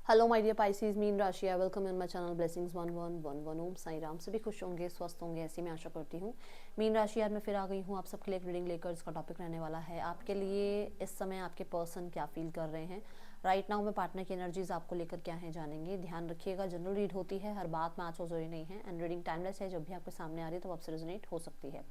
Hello my dear Pisces, मीन राशि, I welcome in my channel blessings 1111 Om Sai Ram. सभी खुश होंगे, स्वस्थ होंगे, ऐसी मैं आशा करती हूँ। मीन राशि, आज मैं फिर आ गई हूँ आप सबके लिए एक रीडिंग लेकर। इसका टॉपिक रहने वाला है आपके लिए इस समय आपके पर्सन क्या फील कर रहे हैं राइट नाउ में। पार्टनर की एनर्जीज आपको लेकर क्या है जानेंगे। ध्यान रखिएगा, जनरल रीड होती है, हर बात में आज हो जरूरी नहीं है, एंड रीडिंग टाइमलेस है। जब भी आपके सामने आ रही है तो आपसे रेजोनेट हो सकती है।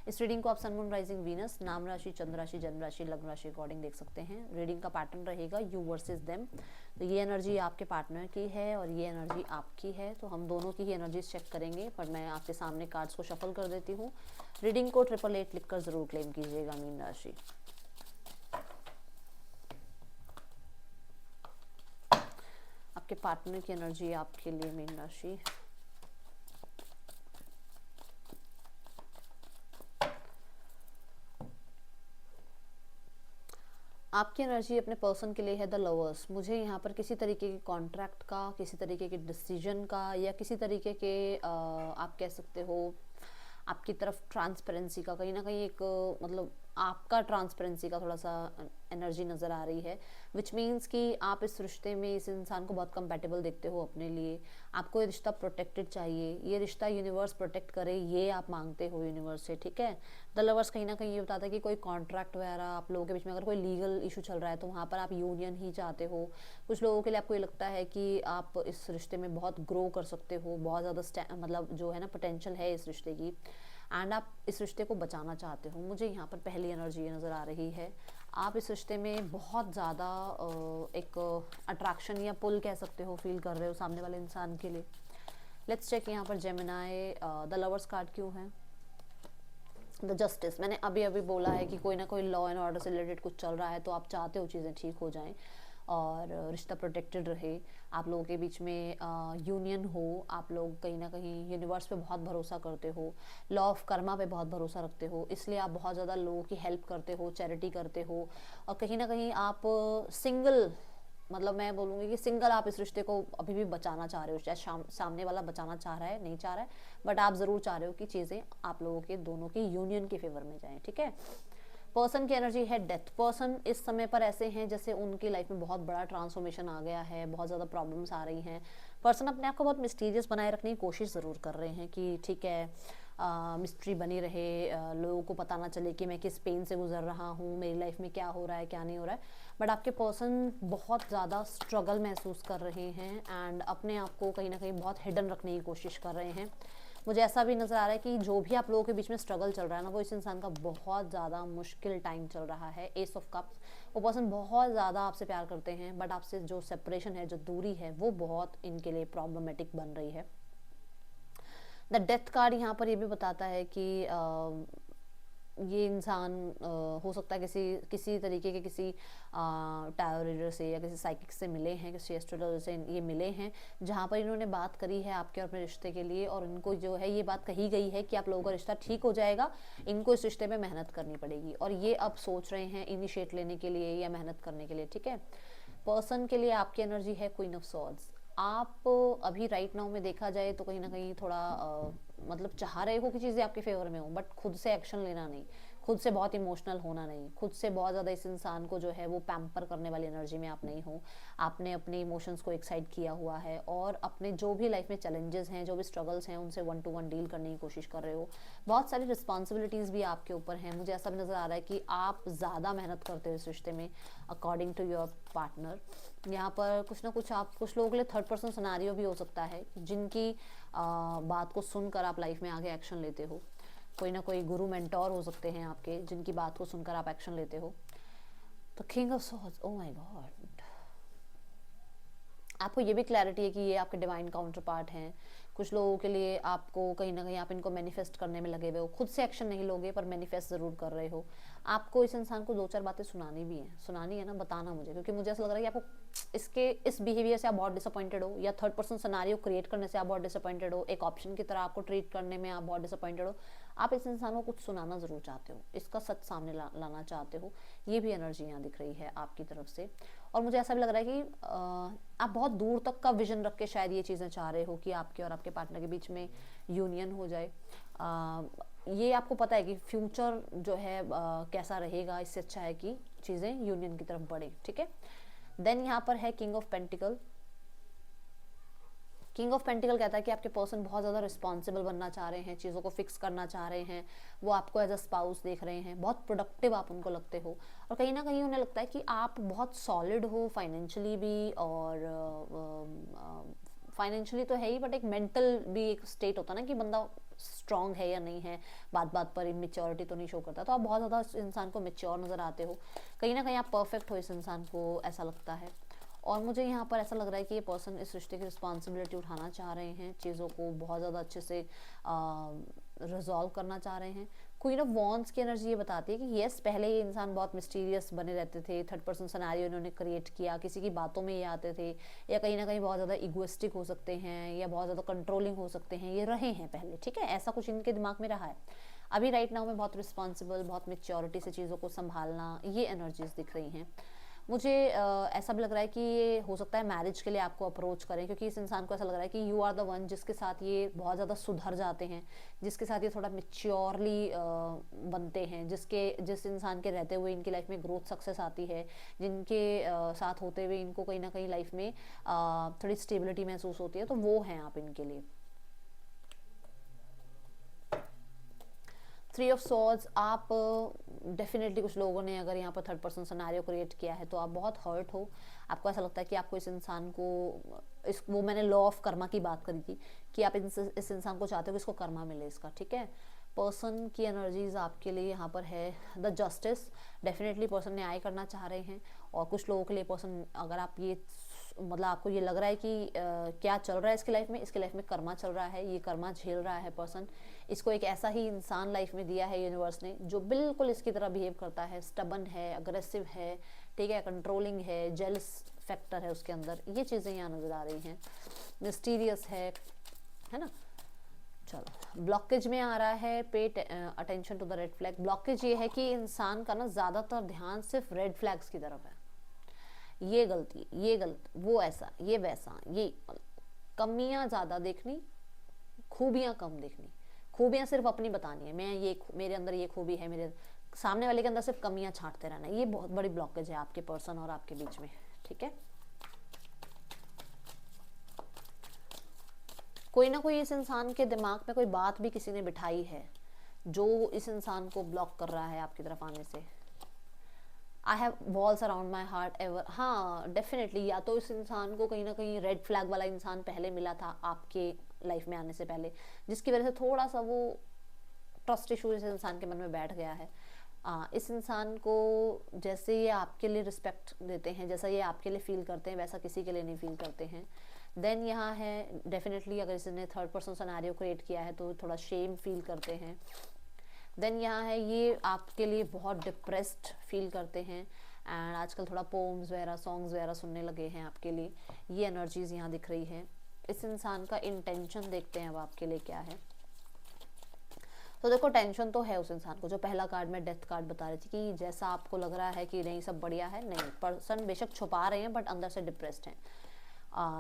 इस रीडिंग को आप सन मून राइजिंग वीनस, नाम राशि, चंद्र राशि, जन्म राशि, लग्न राशि अकॉर्डिंग देख सकते हैं। रीडिंग का पैटर्न रहेगा यू वर्सेस देम। तो ये एनर्जी आपके पार्टनर की है और ये एनर्जी आपकी है, तो हम दोनों की ही एनर्जीज चेक करेंगे। पर मैं आपके सामने कार्ड्स को शफल कर देती हूँ। रीडिंग को 888 लिखकर जरूर क्लेम कीजिएगा मीन राशि। आपके पार्टनर की एनर्जी आपके लिए मीन राशि। आपकी एनर्जी अपने पर्सन के लिए है द लवर्स। मुझे यहाँ पर किसी तरीके के कॉन्ट्रैक्ट का, किसी तरीके के डिसीजन का, या किसी तरीके के आप कह सकते हो आपकी तरफ ट्रांसपेरेंसी का, कहीं ना कहीं एक मतलब आपका ट्रांसपेरेंसी का थोड़ा सा एनर्जी नज़र आ रही है। विच मीन्स कि आप इस रिश्ते में इस इंसान को बहुत कंपेटेबल देखते हो अपने लिए। आपको ये रिश्ता प्रोटेक्टेड चाहिए, ये रिश्ता यूनिवर्स प्रोटेक्ट करे, ये आप मांगते हो यूनिवर्स से, ठीक है। द लवर्स कहीं ना कहीं ये बताता है कि कोई कॉन्ट्रैक्ट वगैरह आप लोगों के बीच में अगर कोई लीगल इशू चल रहा है तो वहाँ पर आप यूनियन ही चाहते हो। कुछ लोगों के लिए आपको ये लगता है कि आप इस रिश्ते में बहुत ग्रो कर सकते हो, बहुत ज़्यादा मतलब जो है ना पोटेंशियल है इस रिश्ते की, एंड आप इस रिश्ते को बचाना चाहते हो। मुझे यहाँ पर पहली एनर्जी ये नज़र आ रही है। आप इस रिश्ते में बहुत ज़्यादा एक अट्रैक्शन या पुल कह सकते हो फील कर रहे हो सामने वाले इंसान के लिए। लेट्स चेक यहाँ पर जेमिनाई द लवर्स कार्ड क्यों है। द जस्टिस, मैंने अभी अभी बोला है कि कोई ना कोई लॉ एंड ऑर्डर से रिलेटेड कुछ चल रहा है तो आप चाहते हो चीज़ें ठीक हो जाएं और रिश्ता प्रोटेक्टेड रहे, आप लोगों के बीच में यूनियन हो। आप लोग कहीं ना कहीं यूनिवर्स पे बहुत भरोसा करते हो, लॉ ऑफ कर्मा पे बहुत भरोसा रखते हो, इसलिए आप बहुत ज़्यादा लोगों की हेल्प करते हो, चैरिटी करते हो। और कहीं ना कहीं आप सिंगल, मतलब मैं बोलूँगी कि सिंगल आप इस रिश्ते को अभी भी बचाना चाह रहे हो। चाहे सामने वाला बचाना चाह रहा है नहीं चाह रहा है, बट आप ज़रूर चाह रहे हो कि चीज़ें आप लोगों के दोनों की यूनियन के फेवर में जाएं, ठीक है। पर्सन की एनर्जी है डेथ। पर्सन इस समय पर ऐसे हैं जैसे उनकी लाइफ में बहुत बड़ा ट्रांसफॉर्मेशन आ गया है, बहुत ज़्यादा प्रॉब्लम्स आ रही हैं। पर्सन अपने आप को बहुत मिस्टीरियस बनाए रखने की कोशिश ज़रूर कर रहे हैं कि ठीक है मिस्ट्री बनी रहे, लोगों को पता ना चले कि मैं किस पेन से गुजर रहा हूँ, मेरी लाइफ में क्या हो रहा है क्या नहीं हो रहा है। बट आपके पर्सन बहुत ज़्यादा स्ट्रगल महसूस कर रहे हैं एंड अपने आप को कहीं ना कहीं बहुत हिडन रखने की कोशिश कर रहे हैं। मुझे ऐसा भी नज़र आ रहा है कि जो भी आप लोगों के बीच में स्ट्रगल चल रहा है ना, वो इस इंसान का बहुत ज़्यादा मुश्किल टाइम चल रहा है। एस ऑफ कप्स, वो पर्सन बहुत ज़्यादा आपसे प्यार करते हैं, बट आपसे जो सेपरेशन है, जो दूरी है, वो बहुत इनके लिए प्रॉब्लमेटिक बन रही है। द डेथ कार्ड यहाँ पर ये भी बताता है कि ये इंसान हो सकता है किसी किसी तरीके के किसी टायर रीडर से या किसी साइकिक से मिले हैं, किसी एस्ट्रोलॉजर से ये मिले हैं, जहाँ पर इन्होंने बात करी है आपके और अपने रिश्ते के लिए, और इनको जो है ये बात कही गई है कि आप लोगों का रिश्ता ठीक हो जाएगा, इनको इस रिश्ते में मेहनत करनी पड़ेगी, और ये अब सोच रहे हैं इनिशिएट लेने के लिए या मेहनत करने के लिए, ठीक है। पर्सन के लिए आपकी एनर्जी है क्वीन ऑफ सॉर्ड्स। आप अभी राइट नाउ में देखा जाए तो कहीं ना कहीं थोड़ा मतलब चाह रहे हो कि चीज़ें आपके फेवर में हो, बट खुद से एक्शन लेना नहीं, खुद से बहुत इमोशनल होना नहीं, खुद से बहुत ज़्यादा इस इंसान को जो है वो पैम्पर करने वाली एनर्जी में आप नहीं हो। आपने अपने इमोशंस को एक साइड किया हुआ है और अपने जो भी लाइफ में चैलेंजेस हैं, जो भी स्ट्रगल्स हैं, उनसे 1 to 1 डील करने की कोशिश कर रहे हो। बहुत सारी रिस्पॉन्सिबिलिटीज़ भी आपके ऊपर हैं। मुझे ऐसा भी नज़र आ रहा है कि आप ज़्यादा मेहनत करते हो इस रिश्ते में अकॉर्डिंग टू योर पार्टनर। यहाँ पर कुछ ना कुछ आप, कुछ लोगों के लिए थर्ड पर्सन सिनेरियो भी हो सकता है जिनकी बात को सुनकर आप लाइफ में आगे एक्शन लेते हो। कोई ना कोई गुरु मेंटोर हो सकते हैं आपके, जिनकी बात को सुनकर आप एक्शन लेते हो। तो king of swords, oh my God, आपको ये भी क्लैरिटी है कि ये आपके डिवाइन काउंटर पार्ट हैं। कुछ लोगों के लिए आपको कहीं ना कहीं आप इनको मैनिफेस्ट करने में लगे हुए हो, खुद से एक्शन नहीं लोगे पर मैनिफेस्ट ज़रूर कर रहे हो। आपको इस इंसान को 2-4 बातें सुनानी भी है, सुनानी है ना, बताना मुझे, क्योंकि मुझे ऐसा लग रहा है कि आपको इसके इस बिहेवियर से आप बहुत डिसअपॉइंटेड हो, या थर्ड पर्सन सिनेरियो क्रिएट करने से आप बहुत डिसअपॉइंटेड हो, एक ऑप्शन की तरह आपको ट्रीट करने में आप बहुत डिसअपॉइंटेड हो। आप इस इंसान को कुछ सुनाना ज़रूर चाहते हो, इसका सच सामने लाना चाहते हो। ये भी एनर्जी यहाँ दिख रही है आपकी तरफ से। और मुझे ऐसा भी लग रहा है कि आप बहुत दूर तक का विजन रख के शायद ये चीज़ें चाह रहे हो कि आपके और आपके पार्टनर के बीच में यूनियन हो जाए। ये आपको पता है कि फ्यूचर जो है कैसा रहेगा, इससे अच्छा है कि चीज़ें यूनियन की तरफ बढ़े, ठीक है। देन यहाँ पर है king of pentacle. King of pentacle कहता है कि आपके पर्सन बहुत ज़्यादा रिस्पॉन्सिबल बनना चाह रहे हैं, चीज़ों को फिक्स करना चाह रहे हैं, वो आपको एज अ स्पाउस देख रहे हैं, बहुत प्रोडक्टिव आप उनको लगते हो, और कहीं ना कहीं उन्हें लगता है कि आप बहुत सॉलिड हो फाइनेंशियली भी, और फाइनेंशियली तो है ही, बट एक मेंटल भी एक स्टेट होता है ना कि बंदा स्ट्रांग है या नहीं है, बात बात पर इमेच्योरिटी तो नहीं शो करता, तो आप बहुत ज़्यादा इस इंसान को मेच्योर नज़र आते हो, कहीं ना कहीं आप परफेक्ट हो इस इंसान को, ऐसा लगता है। और मुझे यहाँ पर ऐसा लग रहा है कि ये पर्सन इस रिश्ते की रिस्पॉन्सिबिलिटी उठाना चाह रहे हैं, चीज़ों को बहुत ज़्यादा अच्छे से रिजॉल्व करना चाह रहे हैं। क्वीन ऑफ वॉन्ड्स की एनर्जी ये बताती है कि येस, पहले ये इंसान बहुत मिस्टीरियस बने रहते थे, थर्ड पर्सन सिनेरियो इन्होंने क्रिएट किया, किसी की बातों में ये आते थे, या कहीं ना कहीं बहुत ज़्यादा इगोइस्टिक हो सकते हैं, या बहुत ज़्यादा कंट्रोलिंग हो सकते हैं, ये रहे हैं पहले, ठीक है, ऐसा कुछ इनके दिमाग में रहा है। अभी राइट नाउ में बहुत रिस्पॉन्सिबल, बहुत मेच्योरिटी से चीज़ों को संभालना, ये एनर्जीज दिख रही हैं। मुझे ऐसा भी लग रहा है कि ये हो सकता है मैरिज के लिए आपको अप्रोच करें, क्योंकि इस इंसान को ऐसा लग रहा है कि यू आर द वन जिसके साथ ये बहुत ज़्यादा सुधर जाते हैं, जिसके साथ ये थोड़ा मेच्योरली बनते हैं, जिस इंसान के रहते हुए इनकी लाइफ में ग्रोथ सक्सेस आती है, जिनके साथ होते हुए इनको कहीं ना कहीं लाइफ में थोड़ी स्टेबिलिटी महसूस होती है, तो वो हैं आप इनके लिए। थ्री ऑफ सॉर्ड्स, आप डेफिनेटली कुछ लोगों ने अगर यहाँ पर थर्ड पर्सन सिनेरियो क्रिएट किया है तो आप बहुत हर्ट हो, आपको ऐसा लगता है कि आपको इस इंसान को वो मैंने लॉ ऑफ कर्मा की बात करी थी कि आप इस इंसान को चाहते हो कि इसको कर्मा मिले इसका, ठीक है। पर्सन की एनर्जीज आपके लिए यहाँ पर है द जस्टिस, डेफिनेटली पर्सन न्याय करना चाह रहे हैं, और कुछ लोगों के लिए पर्सन, अगर आप ये मतलब आपको ये लग रहा है कि क्या चल रहा है इसकी लाइफ में कर्मा चल रहा है, ये कर्मा झेल रहा है पर्सन, इसको एक ऐसा ही इंसान लाइफ में दिया है यूनिवर्स ने जो बिल्कुल इसकी तरह बिहेव करता है, स्टबन है, अग्रेसिव है, ठीक है, कंट्रोलिंग है, जेलस फैक्टर है उसके अंदर, ये चीज़ें यहाँ नज़र आ रही हैं, मिस्टीरियस है ना। चलो, ब्लॉकेज में आ रहा है pay attention to the red flag. Blockage ये है कि इंसान का ना ज़्यादातर ध्यान सिर्फ रेड फ्लैग्स की तरफ है, ये गलती, ये गलत, वो ऐसा, ये वैसा, ये कमियां ज़्यादा देखनी, खूबियां कम देखनी, खूबियां सिर्फ अपनी बतानी है, मैं ये मेरे अंदर ये खूबी है, मेरे सामने वाले के अंदर सिर्फ कमियां छांटते रहना, ये बहुत बड़ी ब्लॉकेज है आपके पर्सन और आपके बीच में, ठीक है। कोई ना कोई इस इंसान के दिमाग में कोई बात भी किसी ने बिठाई है जो इस इंसान को ब्लॉक कर रहा है आपकी तरफ आने से। I have walls around my heart ever, हाँ डेफिनेटली, या तो इस इंसान को कहीं ना कहीं रेड फ्लैग वाला इंसान पहले मिला था आपके लाइफ में आने से पहले, जिसकी वजह से थोड़ा सा वो ट्रस्ट इशू इस इंसान के मन में बैठ गया है। इस इंसान को जैसे ये आपके लिए रिस्पेक्ट देते हैं, जैसा ये आपके लिए फील करते हैं, वैसा किसी के लिए नहीं फील करते हैं। देन यहाँ है डेफिनेटली अगर इसने थर्ड पर्सन सिनेरियो क्रिएट किया है तो थोड़ा शेम फील करते हैं। देन यहाँ है ये आपके लिए बहुत डिप्रेस्ड फील करते हैं, एंड आजकल थोड़ा पोम्स वगैरह, सॉन्ग्स वगैरह सुनने लगे हैं आपके लिए, ये एनर्जीज यहाँ दिख रही है। इस इंसान का इंटेंशन देखते हैं अब आपके लिए क्या है। तो देखो, टेंशन तो है उस इंसान को, जो पहला कार्ड में डेथ कार्ड बता रही थी कि जैसा आपको लग रहा है कि नहीं सब बढ़िया है, नहीं, पर्सन बेशक छुपा रहे हैं बट अंदर से डिप्रेस्ड हैं।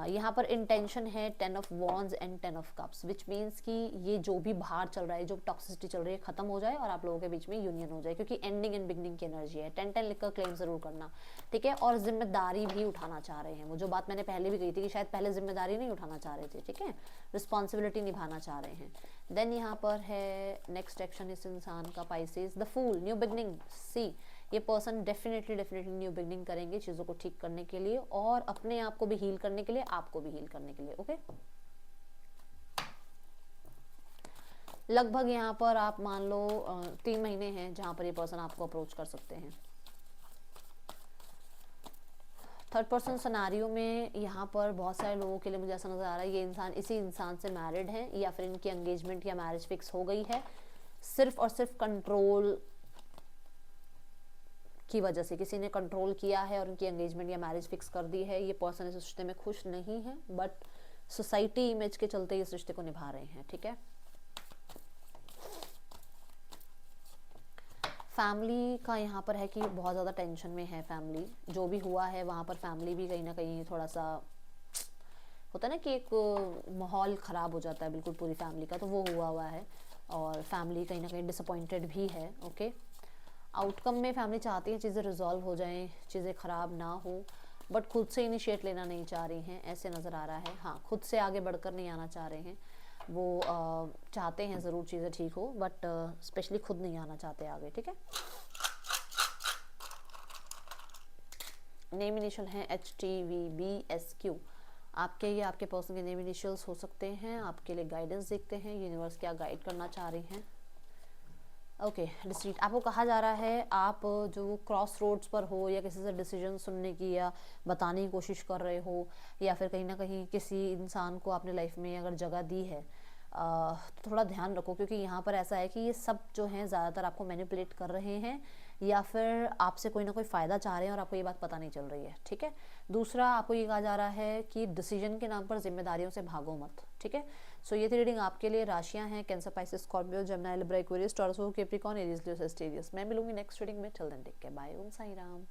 यहाँ पर इंटेंशन है 10 of wands and 10 of cups, which means कि ये जो भी बाहर चल रहा है, जो टॉक्सिसिटी चल रही है, खत्म हो जाए और आप लोगों के बीच में यूनियन हो जाए, क्योंकि एंडिंग एंड बिगनिंग की एनर्जी है। 10-10 लिखकर क्लेम जरूर करना, ठीक है। और जिम्मेदारी भी उठाना चाह रहे हैं, वो जो बात मैंने पहले भी कही थी कि शायद पहले जिम्मेदारी नहीं उठाना चाह रहे थे, ठीक है, रिस्पॉन्सिबिलिटी निभाना चाह रहे हैं। देन यहाँ पर है नेक्स्ट एक्शन इस इंसान का Pisces, the fool, new beginning. See, ये पर्सन डेफिनेटली न्यू बिगनिंग करेंगे चीज़ों को ठीक करने के लिए, और अपने आप को भी हील करने के लिए, आपको भी हील करने के लिए, ओके। लगभग यहाँ पर आप मान लो 3 महीने हैं जहाँ पर ये पर्सन आपको अप्रोच कर सकते हैं। थर्ड पर्सन सिनेरियो में यहाँ पर बहुत सारे लोगों के लिए मुझे ऐसा नजर आ रहा है ये इंसान इसी इंसान से मैरिड है, या फिर इनकी एंगेजमेंट या मैरिज फिक्स हो गई है, सिर्फ और सिर्फ कंट्रोल की वजह से किसी ने कंट्रोल किया है और उनकी एंगेजमेंट या मैरिज फिक्स कर दी है। ये पर्सन इस रिश्ते में खुश नहीं है, बट सोसाइटी इमेज के चलते इस रिश्ते को निभा रहे हैं, ठीक है। फैमिली का यहाँ पर है कि बहुत ज़्यादा टेंशन में है फैमिली, जो भी हुआ है वहाँ पर फैमिली भी कहीं ना कहीं थोड़ा सा होता है ना कि एक माहौल ख़राब हो जाता है बिल्कुल पूरी फैमिली का, तो वो हुआ है, और फैमिली कहीं ना कहीं डिसअपॉइंटेड भी है, ओके। आउटकम में फैमिली चाहती है चीज़ें रिजॉल्व हो जाएं, चीज़ें ख़राब ना हो, बट खुद से इनिशिएट लेना नहीं चाह रही हैं, ऐसे नज़र आ रहा है। हाँ, खुद से आगे बढ़कर नहीं आना चाह रहे हैं वो, चाहते हैं ज़रूर चीज़ें ठीक हो, बट स्पेशली खुद नहीं आना चाहते आगे, ठीक है। नेम इनिशियल हैं HTVBSQ, आपके या आपके पर्सन के नेम इनिशियल्स हो सकते हैं। आपके लिए गाइडेंस देखते हैं, यूनिवर्स क्या गाइड करना चाह रही हैं। ओके, डिसीट आपको कहा जा रहा है, आप जो क्रॉस रोड्स पर हो या किसी से डिसीजन सुनने की या बताने की कोशिश कर रहे हो, या फिर कहीं ना कहीं किसी इंसान को आपने लाइफ में अगर जगह दी है, तो थोड़ा ध्यान रखो, क्योंकि यहाँ पर ऐसा है कि ये सब जो हैं ज़्यादातर आपको मैनिपुलेट कर रहे हैं या फिर आपसे कोई ना कोई फ़ायदा चाह रहे हैं और आपको ये बात पता नहीं चल रही है, ठीक है। दूसरा, आपको ये कहा जा रहा है कि डिसीजन के नाम पर जिम्मेदारियों से भागो मत, ठीक है। सो ये थी रीडिंग आपके लिए। राशियां हैं Cancer, Pisces, Scorpio, Gemini, Libra, Aquarius, Taurus, Capricorn, Aries, Leo, Sagittarius. मैं मिलूंगी नेक्स्ट रीडिंग में। Till then take care, bye, Om Sai Ram.